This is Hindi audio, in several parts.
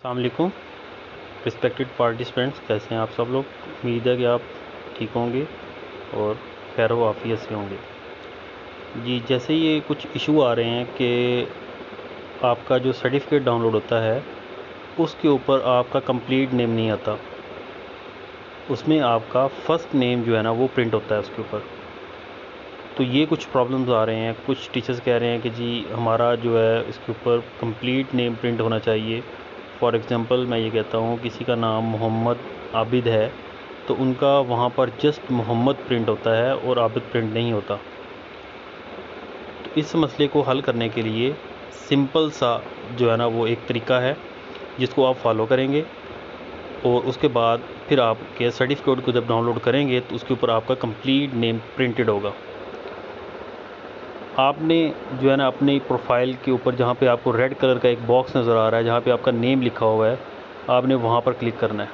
अस्सलाम वालेकुम रिस्पेक्टेड पार्टिसिपेंट्स, कैसे हैं आप सब लोग। उम्मीद है कि आप ठीक होंगे और खैर व आफियत से होंगे। जी, जैसे ये कुछ इशू आ रहे हैं कि आपका जो सर्टिफिकेट डाउनलोड होता है उसके ऊपर आपका कंप्लीट नेम नहीं आता, उसमें आपका फ़र्स्ट नेम जो है ना वो प्रिंट होता है उसके ऊपर। तो ये कुछ प्रॉब्लम्स आ रहे हैं। कुछ टीचर्स कह रहे हैं कि जी हमारा जो है इसके ऊपर कंप्लीट नेम प्रिंट होना चाहिए। फॉर एग्ज़ाम्पल मैं ये कहता हूँ किसी का नाम मोहम्मद आबिद है तो उनका वहाँ पर जस्ट मोहम्मद प्रिंट होता है और आबिद प्रिंट नहीं होता। तो इस मसले को हल करने के लिए सिंपल सा जो है ना वो एक तरीका है जिसको आप फॉलो करेंगे और उसके बाद फिर आपके सर्टिफिकेट को जब डाउनलोड करेंगे तो उसके ऊपर आपका कंप्लीट नेम प्रिंटेड होगा। आपने जो है ना अपनी प्रोफाइल के ऊपर जहाँ पे आपको रेड कलर का एक बॉक्स नज़र आ रहा है जहाँ पे आपका नेम लिखा हुआ है, आपने वहाँ पर क्लिक करना है।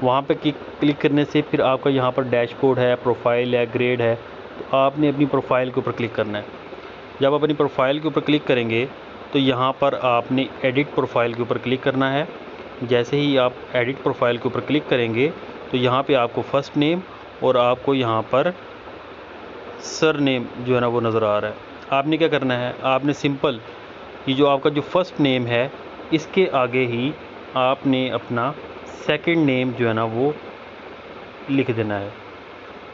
वहाँ पे क्लिक करने से फिर आपका यहाँ पर डैशबोर्ड है, प्रोफाइल है, ग्रेड है, तो आपने अपनी प्रोफाइल के ऊपर क्लिक करना है। जब आप अपनी प्रोफाइल के ऊपर क्लिक करेंगे तो यहाँ पर आपने एडिट प्रोफाइल के ऊपर क्लिक करना है। जैसे ही आप एडिट प्रोफाइल के ऊपर क्लिक करेंगे तो यहाँ पे आपको फ़र्स्ट नेम और आपको यहाँ पर सर नेम जो है ना वो नज़र आ रहा है। आपने क्या करना है, आपने सिंपल ये जो आपका जो फर्स्ट नेम है इसके आगे ही आपने अपना सेकंड नेम जो है ना वो लिख देना है।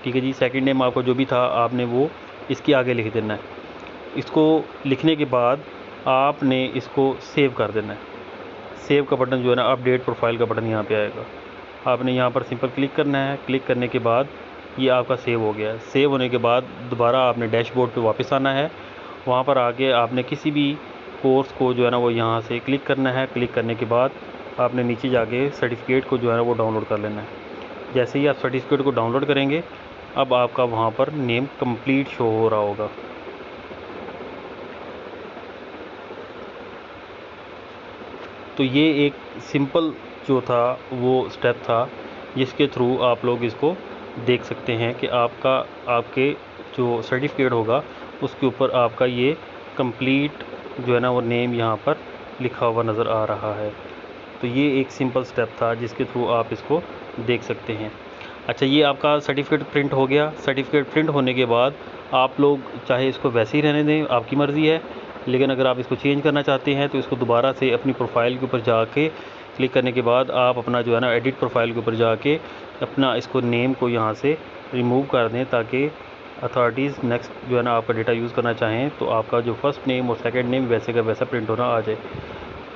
ठीक है जी, सेकंड नेम आपका जो भी था आपने वो इसके आगे लिख देना है। इसको लिखने के बाद आपने इसको सेव कर देना है। सेव का बटन जो है ना अपडेट प्रोफाइल का बटन यहाँ पे आएगा, आपने यहाँ पर सिंपल क्लिक करना है। क्लिक करने के बाद ये आपका सेव हो गया है। सेव होने के बाद दोबारा आपने डैशबोर्ड पे वापस आना है। वहाँ पर आके आपने किसी भी कोर्स को जो है ना वो यहाँ से क्लिक करना है। क्लिक करने के बाद आपने नीचे जाके सर्टिफिकेट को जो है ना वो डाउनलोड कर लेना है। जैसे ही आप सर्टिफिकेट को डाउनलोड करेंगे अब आपका वहाँ पर नेम कंप्लीट शो हो रहा होगा। तो ये एक सिंपल जो था वो स्टेप था जिसके थ्रू आप लोग इसको देख सकते हैं कि आपके जो सर्टिफिकेट होगा उसके ऊपर आपका ये कंप्लीट जो है ना वो नेम यहाँ पर लिखा हुआ नज़र आ रहा है। तो ये एक सिंपल स्टेप था जिसके थ्रू आप इसको देख सकते हैं। अच्छा, ये आपका सर्टिफिकेट प्रिंट हो गया। सर्टिफिकेट प्रिंट होने के बाद आप लोग चाहे इसको वैसे ही रहने दें, आपकी मर्ज़ी है, लेकिन अगर आप इसको चेंज करना चाहते हैं तो इसको दोबारा से अपनी प्रोफाइल के ऊपर जाके क्लिक करने के बाद आप अपना जो है ना एडिट प्रोफाइल के ऊपर जाके अपना इसको नेम को यहाँ से रिमूव कर दें ताकि अथॉरिटीज़ नेक्स्ट जो है ना आपका डेटा यूज़ करना चाहें तो आपका जो फर्स्ट नेम और सेकंड नेम वैसे का वैसा प्रिंट होना आ जाए।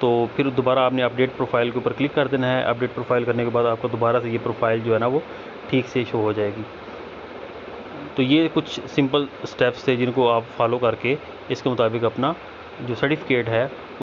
तो फिर दोबारा आपने अपडेट प्रोफाइल के ऊपर क्लिक कर देना है। अपडेट प्रोफाइल करने के बाद आपको दोबारा से ये प्रोफाइल जो है ना वो ठीक से शो हो जाएगी। तो ये कुछ सिंपल स्टेप्स थे जिनको आप फॉलो करके इसके मुताबिक अपना जो सर्टिफिकेट है